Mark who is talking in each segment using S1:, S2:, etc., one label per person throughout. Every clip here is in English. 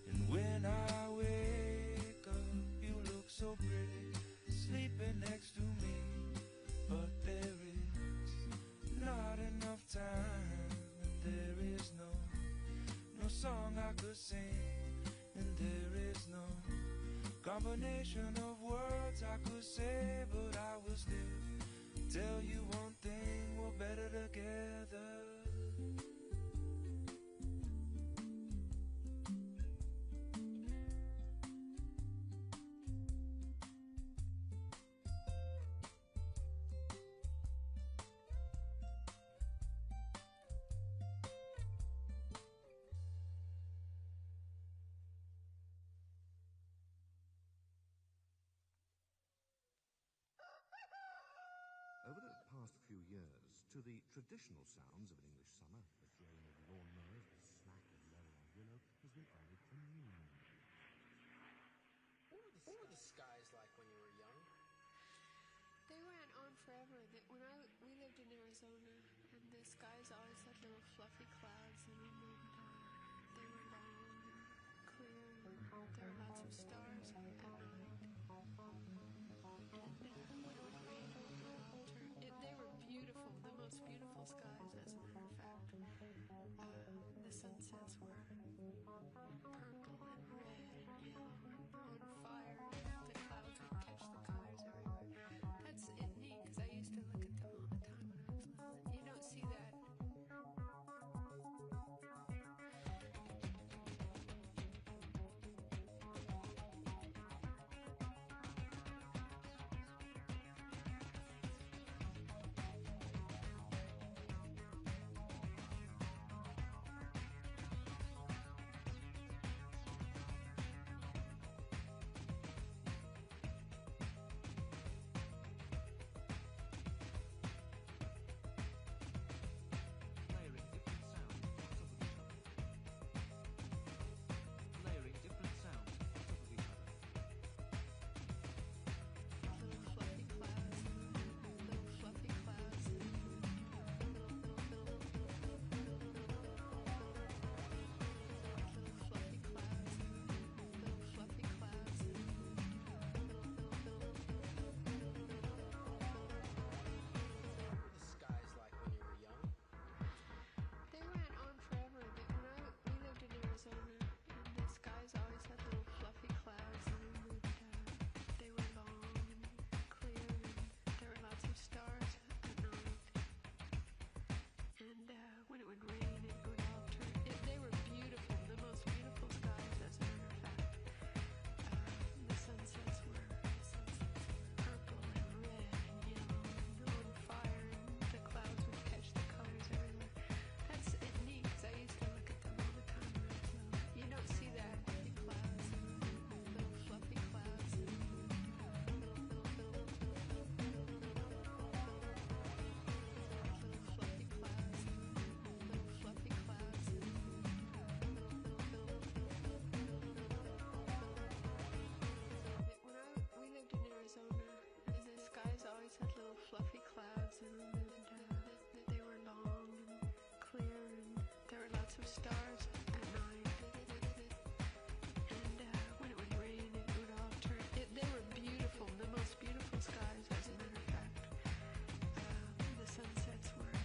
S1: And when I wake up, you look so pretty, sleeping next to me. But there is not enough time, and there is no song I could sing, and there is no combination of words I could say, but I will still tell you one thing: we're better together.
S2: Over the past few years, to the traditional sounds of an English summer, the drone of lawnmowers, the smack of lorry and willow, has been added a new meaning.
S3: What were the skies like when you were young?
S4: They went on forever. We lived in Arizona, and the skies always had little fluffy clouds in them, and they were long and clear, and there were lots of stars at night. And when it would rain, they were beautiful, the most beautiful skies, as a matter of fact. The sunsets were purple and red and yellow and on fire. The clouds would catch the colors everywhere. That's neat, because I used to look at them all the time when I was little. You don't see that. Fluffy clouds, and they were long and clear, and there were lots of stars at night. And when it would rain, it would all turn. They were beautiful, the most beautiful skies, as a matter of fact. The sunsets were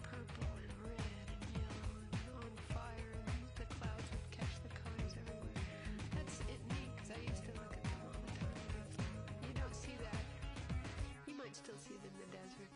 S4: purple and red and yellow and on fire, and the clouds would catch the colors everywhere. That's neat, because I used to look at them all the time. You don't see that. You might still see them in the desert.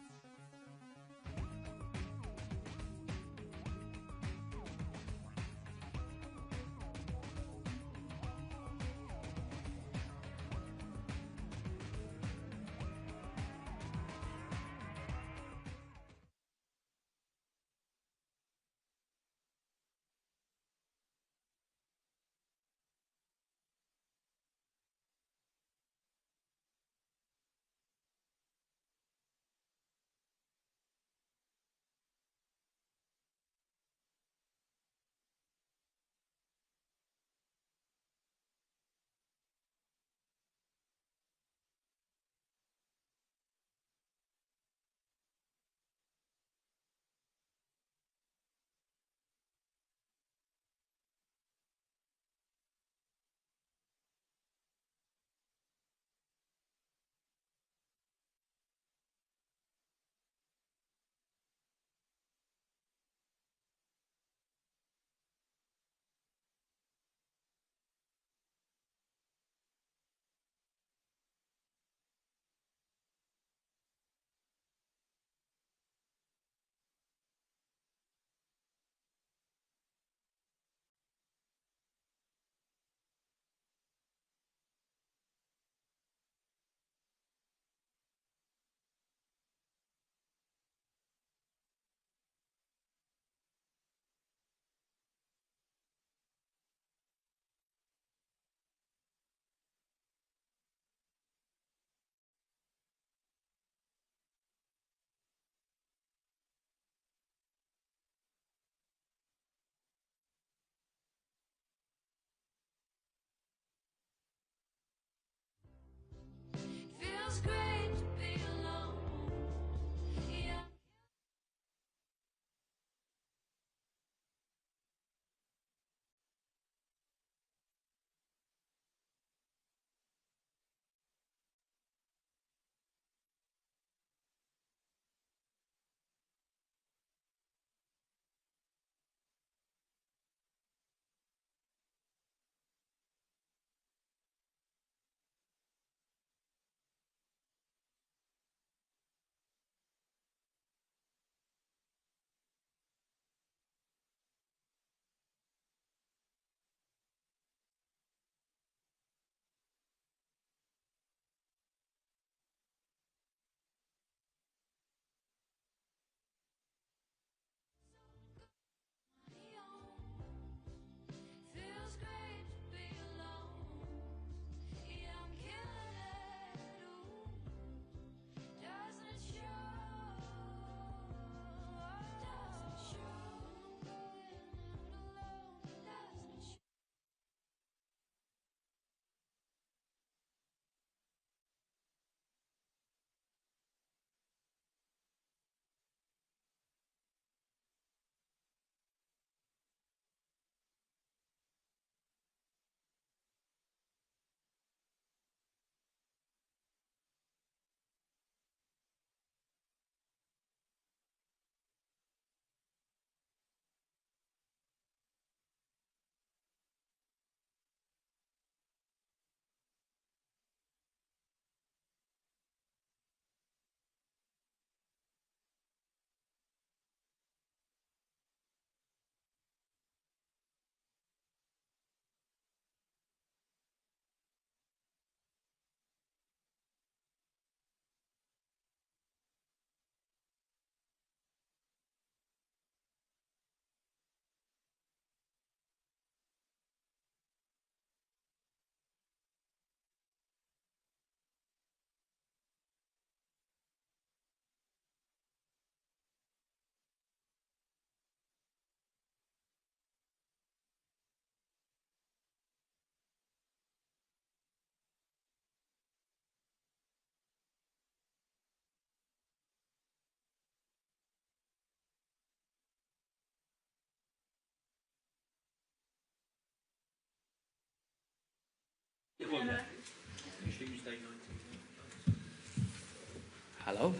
S5: Hello.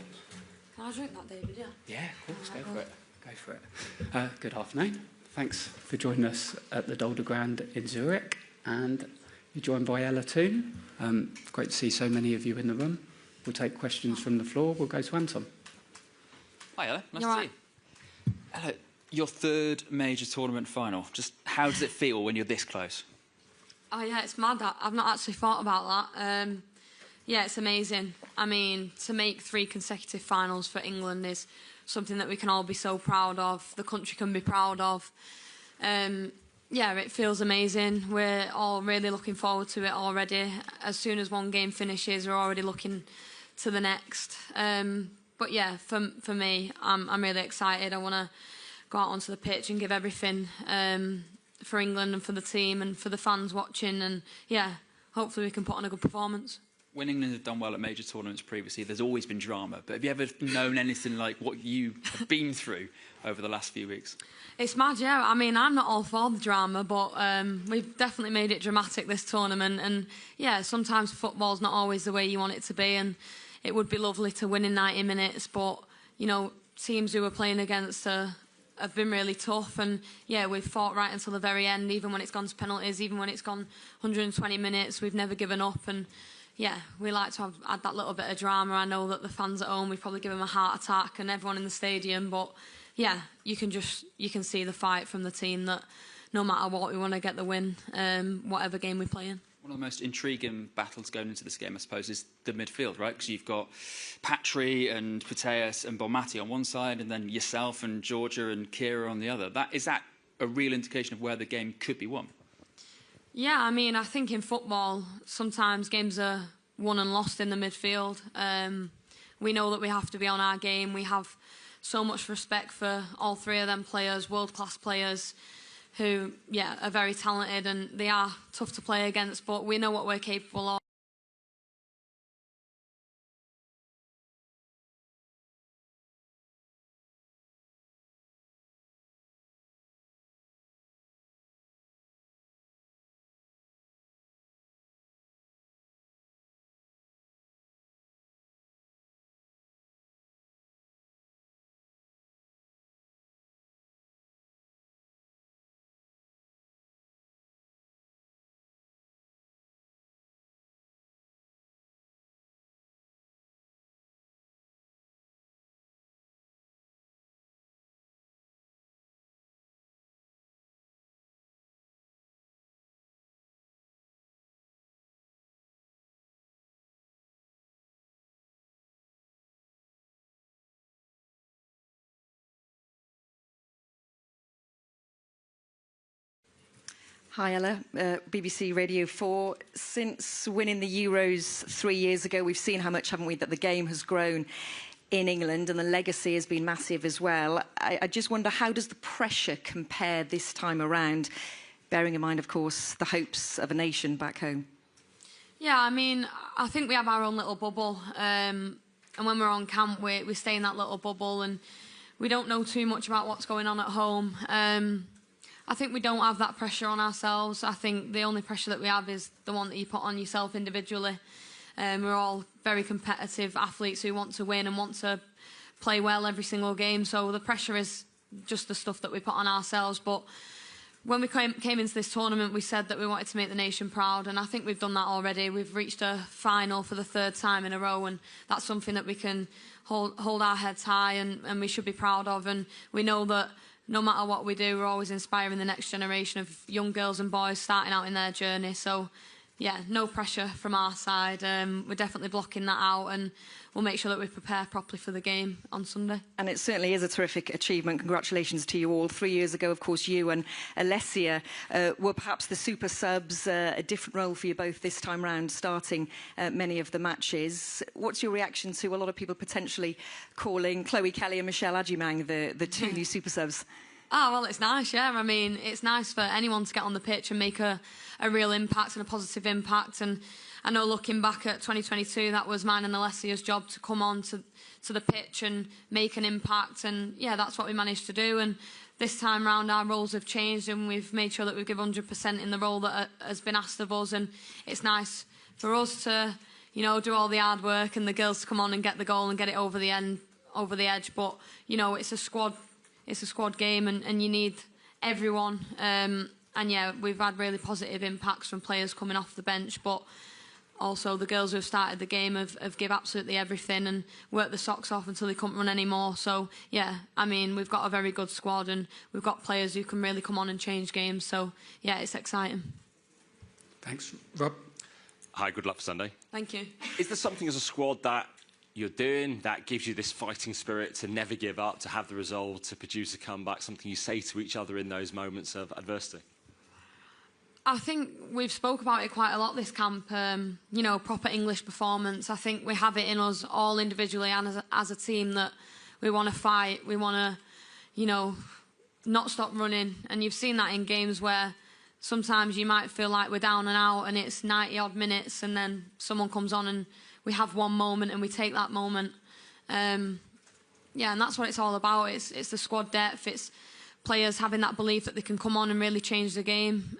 S6: Can I drink that, David? Yeah.
S5: Yeah, of course. Go for it. Go for it. Good afternoon. Thanks for joining us at the Dolder Grand in Zurich, and you're joined by Ella Toon. Great to see so many of you in the room. We'll take questions from the floor. We'll go to Anton.
S7: Hi, Ella. Nice
S6: You're
S7: to see you. Ella, your third major tournament final. Just how does it feel when you're this close?
S6: Oh, yeah, it's mad. I've not actually thought about that. Yeah, it's amazing. I mean, to make 3 consecutive finals for England is something that we can all be so proud of. The country can be proud of. Yeah, it feels amazing. We're all really looking forward to it already. As soon as one game finishes, we're already looking to the next. But yeah, for me, I'm really excited. I want to go out onto the pitch and give everything for England and for the team and for the fans watching. And yeah, hopefully we can put on a good performance.
S7: When England have done well at major tournaments previously, there's always been drama. But have you ever known anything like what you have been through over the last few weeks?
S6: It's mad, yeah. I mean, I'm not all for the drama, but we've definitely made it dramatic this tournament. And yeah, sometimes football's not always the way you want it to be. And it would be lovely to win in 90 minutes. But, you know, teams who we're playing against have been really tough. And yeah, we've fought right until the very end, even when it's gone to penalties, even when it's gone 120 minutes. We've never given up. And yeah, we like to add that little bit of drama. I know that the fans at home, we probably give them a heart attack, and everyone in the stadium. But yeah, you can see the fight from the team that no matter what, we want to get the win, whatever game we play in.
S7: One of the most intriguing battles going into this game, I suppose, is the midfield, right? Because you've got Patry and Puteas and Bonmati on one side, and then yourself and Georgia and Kira on the other. Is that a real indication of where the game could be won?
S6: Yeah, I mean, I think in football, sometimes games are won and lost in the midfield. We know that we have to be on our game. We have so much respect for all 3 of them players, world-class players, who, yeah, are very talented, and they are tough to play against, but we know what we're capable of.
S8: Hi, Ella. BBC Radio 4. Since winning the Euros 3 years ago, we've seen how much, haven't we, that the game has grown in England, and the legacy has been massive as well. I just wonder, how does the pressure compare this time around, bearing in mind, of course, the hopes of a nation back home?
S6: Yeah, I mean, I think we have our own little bubble. And when we're on camp, we stay in that little bubble, and we don't know too much about what's going on at home. I think we don't have that pressure on ourselves. I think the only pressure that we have is the one that you put on yourself individually. We're all very competitive athletes who want to win and want to play well every single game. So the pressure is just the stuff that we put on ourselves. But when we came into this tournament, we said that we wanted to make the nation proud, and I think we've done that already. We've reached a final for the 3rd time in a row, and that's something that we can hold our heads high and we should be proud of. And we know that no matter what we do, we're always inspiring the next generation of young girls and boys starting out in their journey. So, yeah, no pressure from our side. We're definitely blocking that out, and we'll make sure that we prepare properly for the game on Sunday.
S8: And it certainly is a terrific achievement. Congratulations to you all. 3 years ago, of course, you and Alessia were perhaps the super subs, a different role for you both this time round, starting many of the matches. What's your reaction to a lot of people potentially calling Chloe Kelly and Michelle Adjumang the 2 new super subs?
S6: Oh, well, it's nice, yeah. I mean, it's nice for anyone to get on the pitch and make a real impact and a positive impact. And I know looking back at 2022, that was mine and Alessia's job to come on to the pitch and make an impact. And, yeah, that's what we managed to do. And this time round, our roles have changed and we've made sure that we give 100% in the role that has been asked of us. And it's nice for us to, you know, do all the hard work and the girls to come on and get the goal and get it over the edge. But, you know, it's a squad game and you need everyone. And yeah, we've had really positive impacts from players coming off the bench, but also the girls who have started the game have give absolutely everything and worked the socks off until they couldn't run anymore. So yeah, I mean, we've got a very good squad and we've got players who can really come on and change games. So yeah, it's exciting.
S5: Thanks. Rob?
S9: Hi, good luck for Sunday.
S6: Thank you.
S9: Is there something as a squad that you're doing that gives you this fighting spirit to never give up, to have the resolve to produce a comeback, something you say to each other in those moments of adversity?
S6: I think we've spoke about it quite a lot this camp, you know, proper English performance. I think we have it in us all individually and as a team that we want to fight, we want to, you know, not stop running. And you've seen that in games where sometimes you might feel like we're down and out and it's 90-odd minutes and then someone comes on and we have one moment and we take that moment. Yeah, and that's what it's all about. It's the squad depth. It's players having that belief that they can come on and really change the game.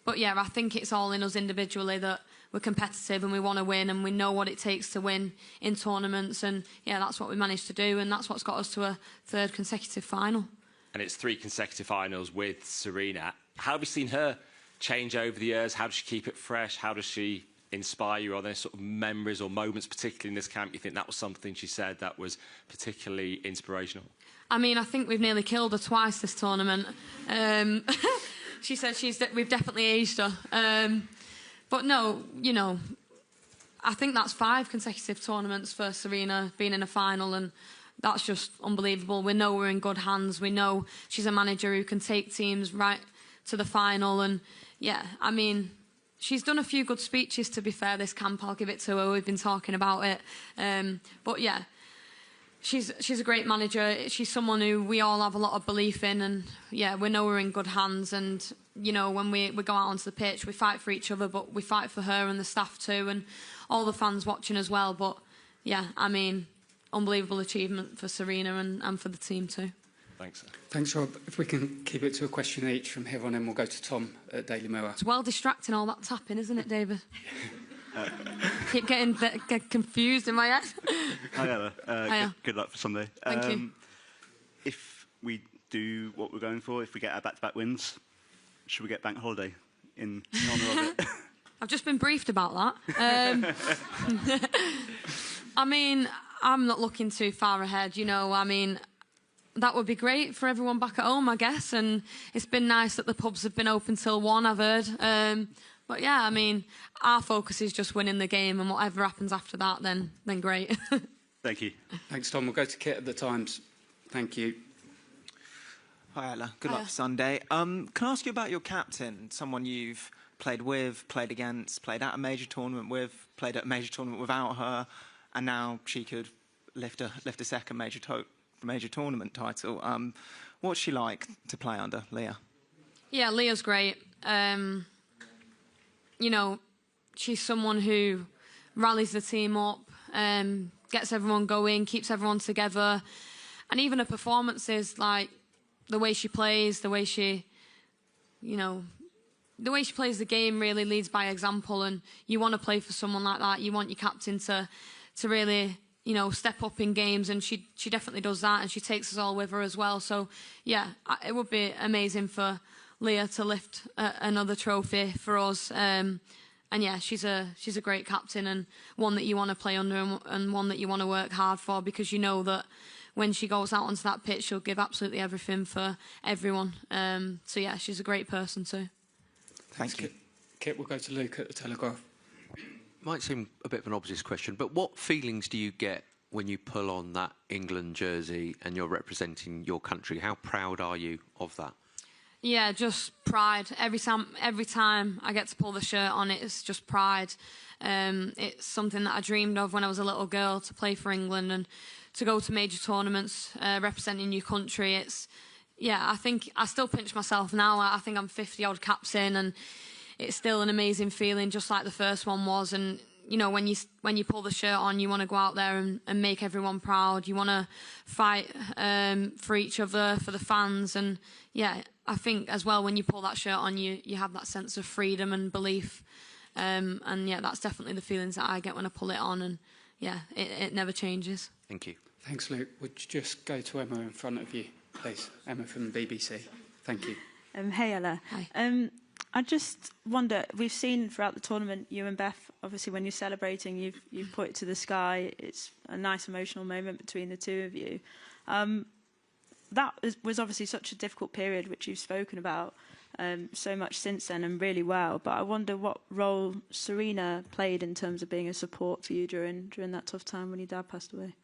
S6: But yeah, I think it's all in us individually that we're competitive and we want to win and we know what it takes to win in tournaments. And yeah, that's what we managed to do and that's what's got us to a third consecutive final.
S9: And it's 3 consecutive finals with Serena. How have you seen her change over the years? How does she keep it fresh? How does she inspire you? Are there sort of memories or moments, particularly in this camp, you think that was something she said that was particularly inspirational?
S6: I mean, I think we've nearly killed her twice this tournament. She said we've definitely aged her. But no, you know, I think that's 5 consecutive tournaments for Serena being in a final and that's just unbelievable. We know we're in good hands. We know she's a manager who can take teams right to the final. And yeah, I mean, she's done a few good speeches, to be fair, this camp. I'll give it to her. We've been talking about it. But yeah, she's a great manager. She's someone who we all have a lot of belief in. And yeah, we know we're in good hands. And, you know, when we go out onto the pitch, we fight for each other, but we fight for her and the staff too, and all the fans watching as well. But yeah, I mean, unbelievable achievement for Serena and for the team too.
S9: Thanks.
S5: Thanks, Rob. If we can keep it to a question each from here on in, we'll go to Tom at Daily Mirror.
S6: It's well distracting, all that tapping, isn't it, David? Keep getting confused in my head.
S10: Hi, Ella. Good luck for Sunday.
S6: Thank you.
S10: If we do what we're going for, if we get our back-to-back wins, should we get bank holiday in honour of it?
S6: I've just been briefed about that. I mean, I'm not looking too far ahead, you know. I mean, that would be great for everyone back at home, I guess. And it's been nice that the pubs have been open till 1, I've heard. But yeah, I mean, our focus is just winning the game, and whatever happens after that, then great.
S10: Thank you.
S5: Thanks, Tom. We'll go to Kit at the Times. Thank you.
S11: Hi, Ella. Good luck for Sunday. Can I ask you about your captain, someone you've played with, played against, played at a major tournament with, played at a major tournament without her, and now she could lift a second major tournament title. What's she like to play under, Leah? Yeah,
S6: Leah's great. You know, she's someone who rallies the team up, gets everyone going, keeps everyone together. And even her performances, like the way she plays, the way she, you know, the way she plays the game really leads by example. And you want to play for someone like that. You want your captain to really, you know, step up in games. And she definitely does that. And she takes us all with her as well. So, yeah, it would be amazing for Leah to lift another trophy for us. And yeah, she's a great captain and one that you want to play under and one that you want to work hard for, because you know that when she goes out onto that pitch, she'll give absolutely everything for everyone. So yeah, she's a great person too.
S5: Thanks, you. Kit, we'll go to Luke at the Telegraph.
S12: Might seem a bit of an obvious question, but what feelings do you get when you pull on that England jersey and you're representing your country? How proud are you of that?
S6: Yeah, just pride. Every time I get to pull the shirt on, it's just pride. It's something that I dreamed of when I was a little girl, to play for England and to go to major tournaments representing your country. yeah, I think I still pinch myself now. I think I'm 50 odd caps in, and it's still an amazing feeling, just like the first one was. And you know, when you pull the shirt on, you want to go out there and make everyone proud. You want to fight for each other, for the fans, and yeah, I think as well when you pull that shirt on, you have that sense of freedom and belief. And yeah, that's definitely the feelings that I get when I pull it on, and yeah, it never changes.
S12: Thank you.
S5: Thanks, Luke. Would you just go to Emma in front of you, please? Emma from the BBC. Thank you.
S13: Hey, Ella.
S6: Hi.
S13: I just wonder, we've seen throughout the tournament, you and Beth, obviously when you're celebrating, you've put it to the sky. It's a nice emotional moment between the two of you. Was obviously such a difficult period, which you've spoken about so much since then and really well. But I wonder what role Serena played in terms of being a support for you during that tough time when your dad passed away.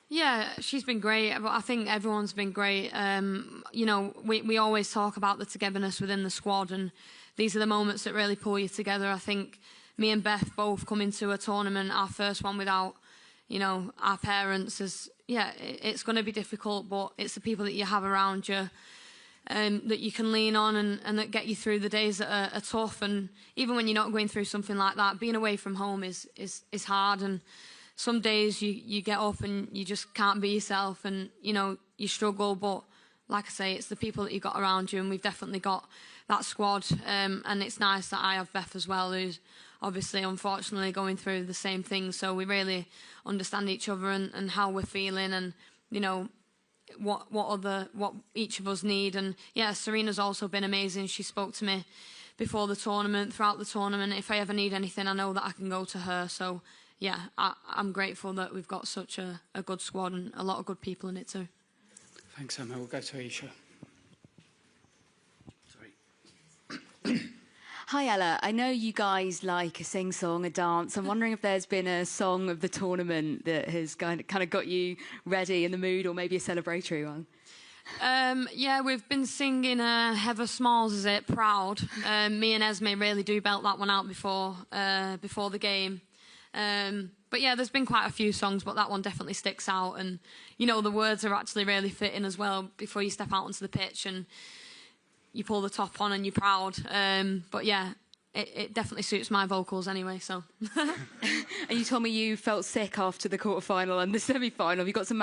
S6: Yeah, she's been great. I think everyone's been great. You know, we always talk about the togetherness within the squad, and these are the moments that really pull you together. I think me and Beth both come into a tournament, our first one without, you know, our parents. It's going to be difficult, but it's the people that you have around you that you can lean on and that get you through the days that are tough. And even when you're not going through something like that, being away from home is hard. And some days you get up and you just can't be yourself, and you know you struggle. But like I say, it's the people that you got around you, and we've definitely got that squad. And it's nice that I have Beth as well, who's obviously unfortunately going through the same thing. So we really understand each other and how we're feeling, and you know what each of us need. And yeah, Serena's also been amazing. She spoke to me before the tournament, throughout the tournament. If I ever need anything, I know that I can go to her. So yeah, I'm grateful that we've got such a good squad and a lot of good people in it too.
S5: Thanks, Emma. We'll go to Aisha.
S14: Hi, Ella. I know you guys like a sing-song, a dance. I'm wondering if there's been a song of the tournament that has kind of got you ready in the mood, or maybe a celebratory one.
S6: Yeah, we've been singing Heather Smalls' Is It, Proud. Me and Esme really do belt that one out before the game. But yeah, there's been quite a few songs, but that one definitely sticks out. And, you know, the words are actually really fitting as well before you step out onto the pitch and you pull the top on and you're proud. But yeah, it definitely suits my vocals anyway, so.
S14: And you told me you felt sick after the quarter-final and the semi-final. Have you got some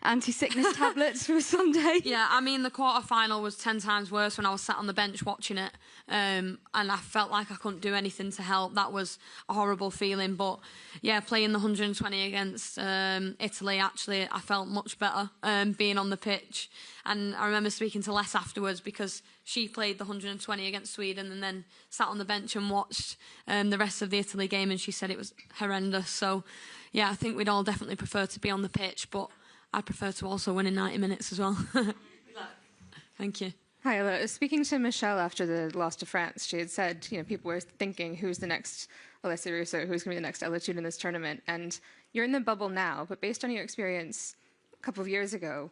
S14: anti-sickness tablets for Sunday?
S6: Yeah, I mean, the quarter-final was 10 times worse when I was sat on the bench watching it. And I felt like I couldn't do anything to help. That was a horrible feeling. But yeah, playing the 120 against Italy, actually, I felt much better being on the pitch. And I remember speaking to Les afterwards, because she played the 120 against Sweden and then sat on the bench and watched the rest of the Italy game, and she said it was horrendous. So yeah, I think we'd all definitely prefer to be on the pitch, but I'd prefer to also win in 90 minutes as well. Thank you.
S15: Hi, Ella. Speaking to Michelle after the loss to France, she had said, you know, people were thinking, who's the next Alessia Russo, who's going to be the next Ella Toon in this tournament? And you're in the bubble now, but based on your experience a couple of years ago,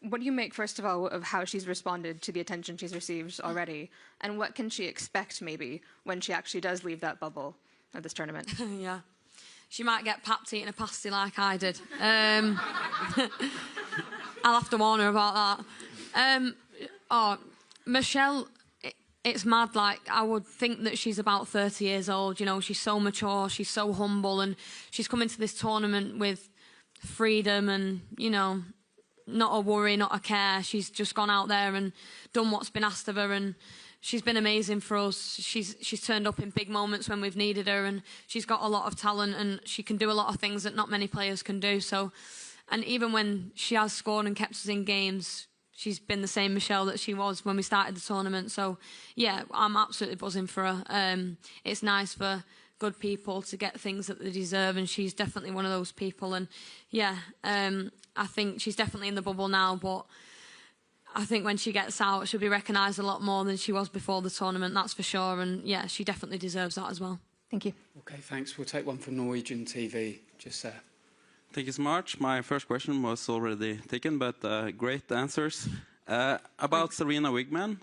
S15: what do you make, first of all, of how she's responded to the attention she's received already? And what can she expect, maybe, when she actually does leave that bubble of this tournament?
S6: Yeah. She might get papped eating a pasty like I did. I'll have to warn her about that. Michelle, it's mad. Like, I would think that she's about 30 years old. You know, she's so mature, she's so humble, and she's come into this tournament with freedom and, you know, not a worry, not a care. She's just gone out there and done what's been asked of her, and she's been amazing for us. She's turned up in big moments when we've needed her, and she's got a lot of talent, and she can do a lot of things that not many players can do. So, and even when she has scored and kept us in games, she's been the same Michelle that she was when we started the tournament. So yeah, I'm absolutely buzzing for her. It's nice for good people to get things that they deserve, and she's definitely one of those people. And yeah, I think she's definitely in the bubble now, but I think when she gets out, she'll be recognised a lot more than she was before the tournament, that's for sure. And yeah, she definitely deserves that as well.
S15: Thank you.
S5: Okay, thanks. We'll take one from Norwegian TV, just there.
S16: Thank you so much. My first question was already taken, but great answers. About Serena Wigman,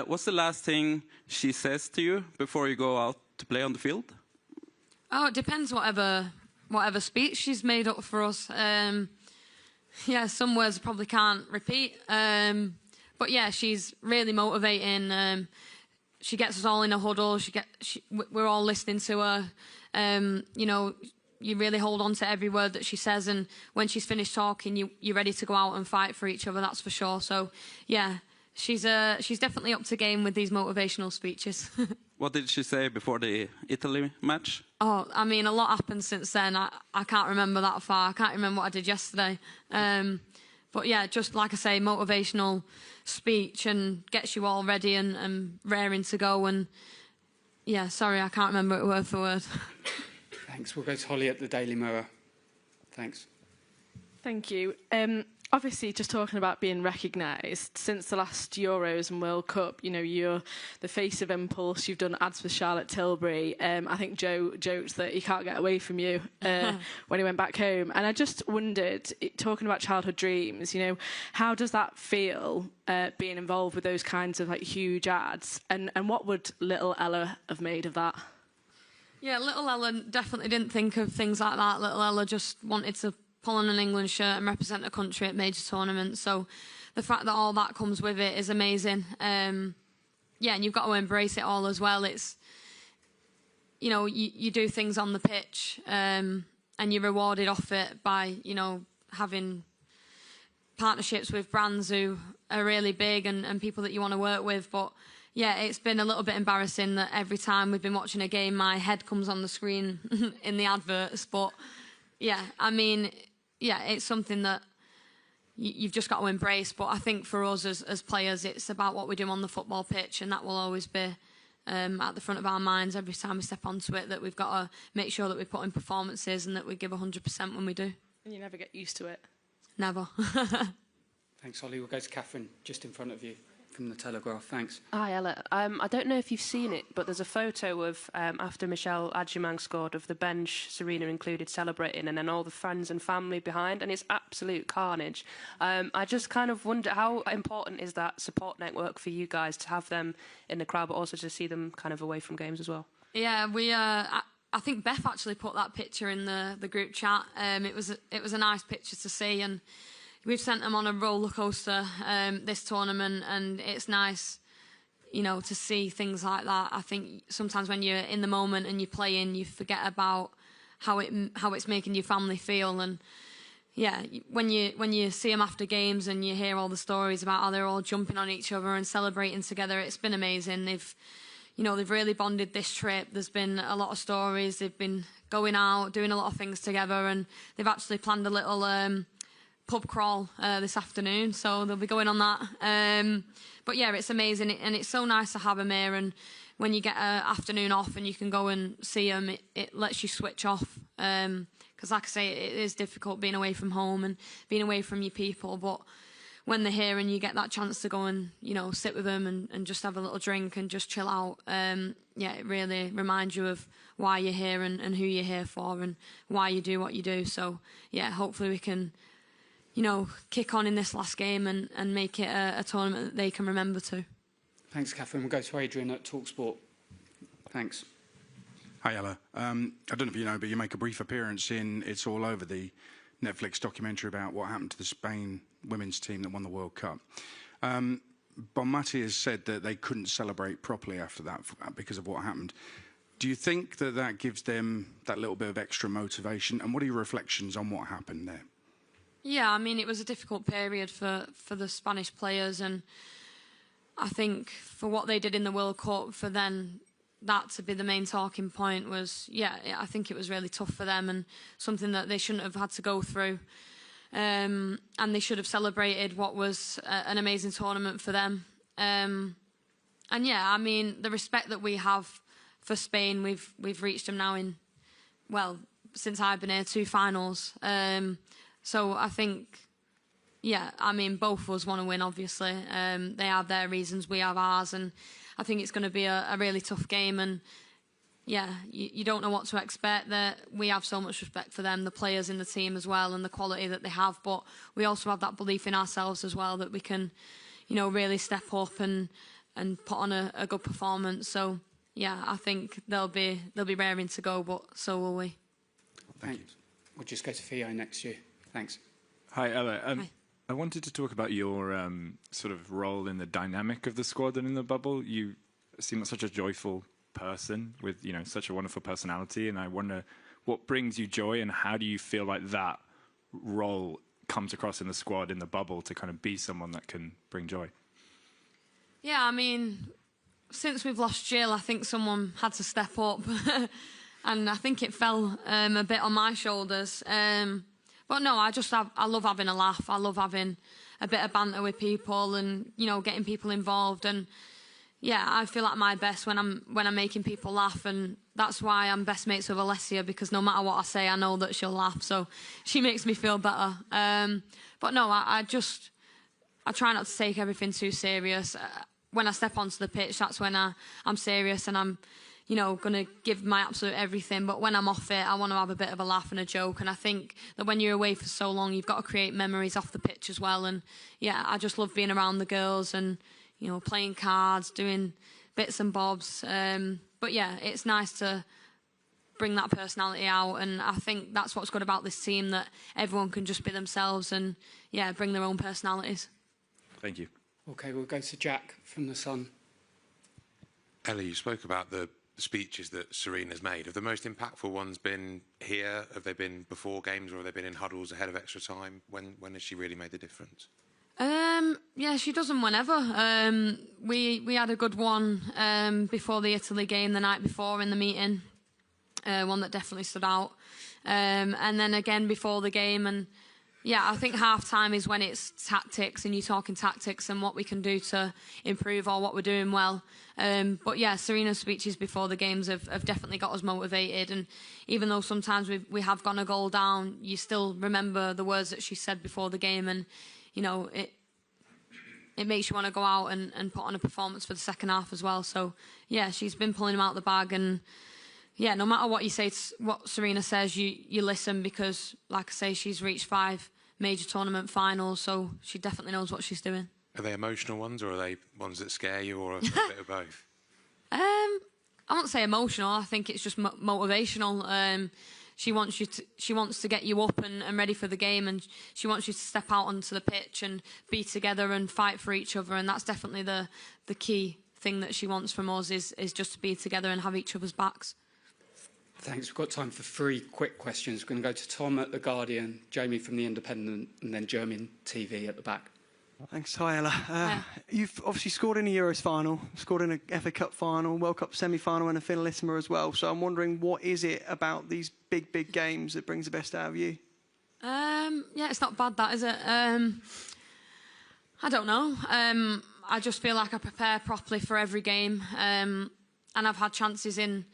S16: what's the last thing she says to you before you go out to play on the field?
S6: Oh, it depends whatever speech she's made up for us. Yeah, some words I probably can't repeat. But yeah, she's really motivating. She gets us all in a huddle. We're all listening to her. You know, you really hold on to every word that she says, and when she's finished talking, you're ready to go out and fight for each other. That's for sure. So yeah, she's definitely up to game with these motivational speeches.
S16: What did she say before the Italy match?
S6: Oh, I mean, a lot happened since then. I can't remember that far. I can't remember what I did yesterday. But yeah, just like I say, motivational speech and gets you all ready and raring to go. And yeah, sorry, I can't remember it word for word.
S5: Thanks. We'll go to Holly at the Daily Mirror. Thanks.
S17: Thank you. Obviously, just talking about being recognised, since the last Euros and World Cup, you know, you're the face of Impulse, you've done ads for Charlotte Tilbury. I think Joe joked that he can't get away from you when he went back home. And I just wondered, talking about childhood dreams, you know, how does that feel, being involved with those kinds of like huge ads? And what would little Ella have made of that?
S6: Yeah, little Ella definitely didn't think of things like that. Little Ella just wanted to pull on an England shirt and represent a country at major tournaments. So the fact that all that comes with it is amazing. Yeah, and you've got to embrace it all as well. It's, you know, you do things on the pitch and you're rewarded off it by, you know, having partnerships with brands who are really big and people that you want to work with. But yeah, it's been a little bit embarrassing that every time we've been watching a game, my head comes on the screen in the adverts. But yeah, I mean, yeah, it's something that you've just got to embrace. But I think for us as players, it's about what we do on the football pitch, and that will always be at the front of our minds every time we step onto it, that we've got to make sure that we put in performances and that we give 100% when we do.
S17: And you never get used to it?
S6: Never.
S5: Thanks, Holly. We'll go to Catherine, just in front of you, from the Telegraph. Thanks.
S18: Hi, Ella. I don't know if you've seen it, but there's a photo of, after Michelle Adjumang scored, of the bench, Serena included, celebrating, and then all the friends and family behind, and it's absolute carnage. I just kind of wonder, how important is that support network for you guys to have them in the crowd, but also to see them kind of away from games as well?
S6: Yeah, I think Beth actually put that picture in the group chat. It was a nice picture to see, and we've sent them on a roller coaster this tournament, and it's nice, you know, to see things like that. I think sometimes when you're in the moment and you're playing, you forget about how it's making your family feel. And yeah, when you see them after games and you hear all the stories about how they're all jumping on each other and celebrating together, it's been amazing. They've really bonded this trip. There's been a lot of stories. They've been going out, doing a lot of things together, and they've actually planned a little pub crawl this afternoon, so they'll be going on that. But yeah, it's amazing, and it's so nice to have them here. And when you get an afternoon off and you can go and see them, it lets you switch off. Because like I say, it is difficult being away from home and being away from your people, but when they're here and you get that chance to go and, you know, sit with them and just have a little drink and just chill out, yeah, it really reminds you of why you're here and who you're here for and why you do what you do. So yeah, hopefully we can, you know, kick on in this last game and make it a tournament that they can remember too.
S5: Thanks, Catherine. We'll go to Adrian at TalkSport. Thanks.
S19: Hi, Ella. I don't know if you know, but you make a brief appearance in It's All Over, the Netflix documentary about what happened to the Spain women's team that won the World Cup. Bonmati has said that they couldn't celebrate properly after that because of what happened. Do you think that that gives them that little bit of extra motivation? And what are your reflections on what happened there?
S6: Yeah, I mean, it was a difficult period for the Spanish players, and I think for what they did in the World Cup, for then that to be the main talking point was, yeah, I think it was really tough for them and something that they shouldn't have had to go through. And they should have celebrated what was an amazing tournament for them. And yeah, I mean, the respect that we have for Spain, we've reached them now in, well, since I've been here, 2 finals. So I think, yeah, I mean, both of us want to win, obviously. They have their reasons, we have ours, and I think it's going to be a really tough game. And yeah, you don't know what to expect. We have so much respect for them, the players in the team as well, and the quality that they have. But we also have that belief in ourselves as well that we can, you know, really step up and put on a good performance. So yeah, I think they'll be raring to go, but so will we.
S5: Thanks. We'll just go to Theo next year. Thanks.
S20: Hi, Ella.
S6: Hi.
S20: I wanted to talk about your sort of role in the dynamic of the squad and in the bubble. You seem like such a joyful person with, you know, such a wonderful personality, and I wonder what brings you joy and how do you feel like that role comes across in the squad, in the bubble, to kind of be someone that can bring joy?
S6: Yeah, I mean, since we've lost Jill, I think someone had to step up. And I think it fell a bit on my shoulders. But no, I love having a laugh. I love having a bit of banter with people and, you know, getting people involved. And yeah, I feel at my best when I'm making people laugh, and that's why I'm best mates with Alessia, because no matter what I say, I know that she'll laugh. So she makes me feel better. But no, I try not to take everything too serious. When I step onto the pitch, that's when I'm serious and I'm, you know, going to give my absolute everything. But when I'm off it, I want to have a bit of a laugh and a joke. And I think that when you're away for so long, you've got to create memories off the pitch as well. And yeah, I just love being around the girls and, you know, playing cards, doing bits and bobs. But yeah, it's nice to bring that personality out. And I think that's what's good about this team, that everyone can just be themselves and, yeah, bring their own personalities.
S20: Thank you.
S5: Okay, we'll go to Jack from The Sun.
S21: Ellie, you spoke about the speeches that Serena's made. Have the most impactful ones been here? Have they been before games, or have they been in huddles ahead of extra time? When has she really made the difference?
S6: Yeah, she does them whenever. We had a good one before the Italy game the night before in the meeting, one that definitely stood out. And then again before the game. And yeah, I think half-time is when it's tactics and you're talking tactics and what we can do to improve or what we're doing well. But yeah, Serena's speeches before the games have definitely got us motivated. And even though sometimes we have gone a goal down, you still remember the words that she said before the game. And, you know, it makes you want to go out and put on a performance for the second half as well. So yeah, she's been pulling them out of the bag. And yeah, no matter what you say, what Serena says, you listen, because, like I say, she's reached 5 major tournament finals, so she definitely knows what she's doing.
S21: Are they emotional ones, or are they ones that scare you, or a bit of both?
S6: I won't say emotional. I think it's just motivational. She wants to get you up and ready for the game, and she wants you to step out onto the pitch and be together and fight for each other. And that's definitely the key thing that she wants from us is just to be together and have each other's backs.
S5: Thanks. We've got time for 3 quick questions. We're going to go to Tom at The Guardian, Jamie from The Independent, and then German TV at the back.
S22: Thanks. Hi, Ella. You've obviously scored in a Euros final, scored in a FA Cup final, World Cup semi-final and a finalissima as well. So I'm wondering, what is it about these big games that brings the best out of you?
S6: Yeah, it's not bad, that, is it? I don't know. I just feel like I prepare properly for every game. And I've had chances in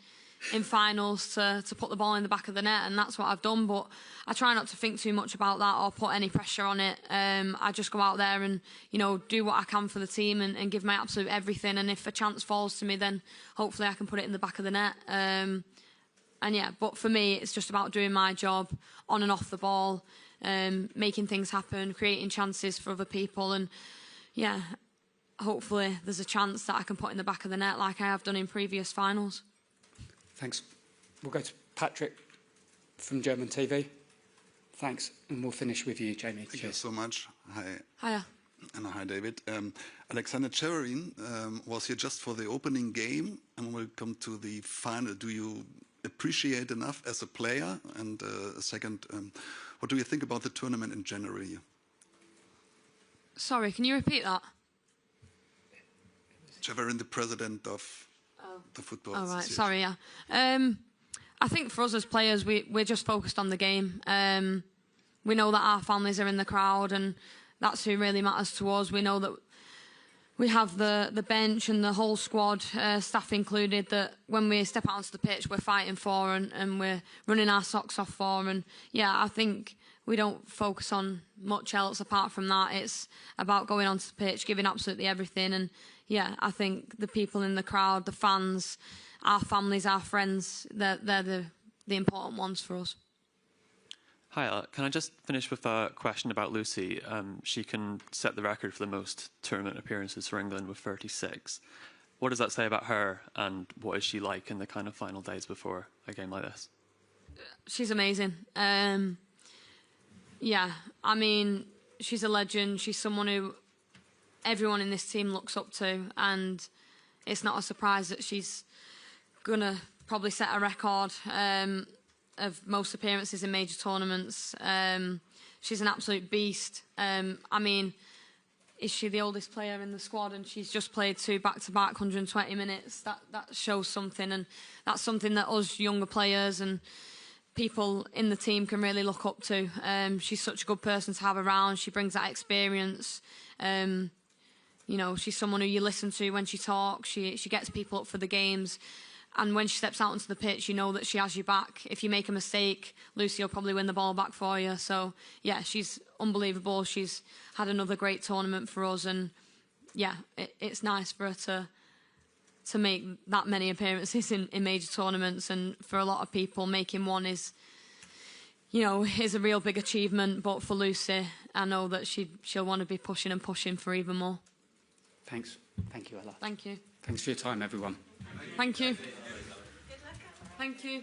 S6: finals to put the ball in the back of the net, and that's what I've done. But I try not to think too much about that or put any pressure on it. I just go out there and, you know, do what I can for the team and give my absolute everything. And if a chance falls to me, then hopefully I can put it in the back of the net. And yeah, but for me, it's just about doing my job on and off the ball, making things happen, creating chances for other people. And yeah, hopefully there's a chance that I can put in the back of the net like I have done in previous finals.
S5: Thanks. We'll go to Patrick from German TV. Thanks. And we'll finish with you, Jamie.
S23: Thank you so much. Hi.
S6: Hiya.
S23: And hi, David. Alexander Chererin was here just for the opening game, and we'll come to the final. Do you appreciate enough as a player? And second, what do you think about the tournament in January?
S6: Sorry, can you repeat that?
S23: Chererin, the president of the Football Association.
S6: Sorry, yeah. I think for us as players, we're just focused on the game. We know that our families are in the crowd, and that's who really matters to us. We know that we have the bench and the whole squad, staff included, that when we step out onto the pitch, we're fighting for and we're running our socks off for. And yeah, I think we don't focus on much else apart from that. It's about going onto the pitch, giving absolutely everything. And yeah, I think the people in the crowd, the fans, our families, our friends, they're the important ones for us.
S24: Hi, can I just finish with a question about Lucy? She can set the record for the most tournament appearances for England with 36. What does that say about her, and what is she like in the kind of final days before a game like this?
S6: She's amazing. Yeah, I mean, she's a legend. She's someone who everyone in this team looks up to, and it's not a surprise that she's gonna probably set a record of most appearances in major tournaments. She's an absolute beast. I mean, is she the oldest player in the squad? And she's just played 2 back-to-back 120 minutes. That shows something, and that's something that us younger players and people in the team can really look up to. She's such a good person to have around. She brings that experience. You know, she's someone who you listen to when she talks. She gets people up for the games. And when she steps out onto the pitch, you know that she has your back. If you make a mistake, Lucy will probably win the ball back for you. So, yeah, she's unbelievable. She's had another great tournament for us. And, yeah, it's nice for her to make that many appearances in major tournaments. And for a lot of people, making one is a real big achievement. But for Lucy, I know that she'll want to be pushing and pushing for even more.
S5: Thanks. Thank you, Ella.
S6: Thank you.
S5: Thanks for your time, everyone.
S6: Thank you. Thank you.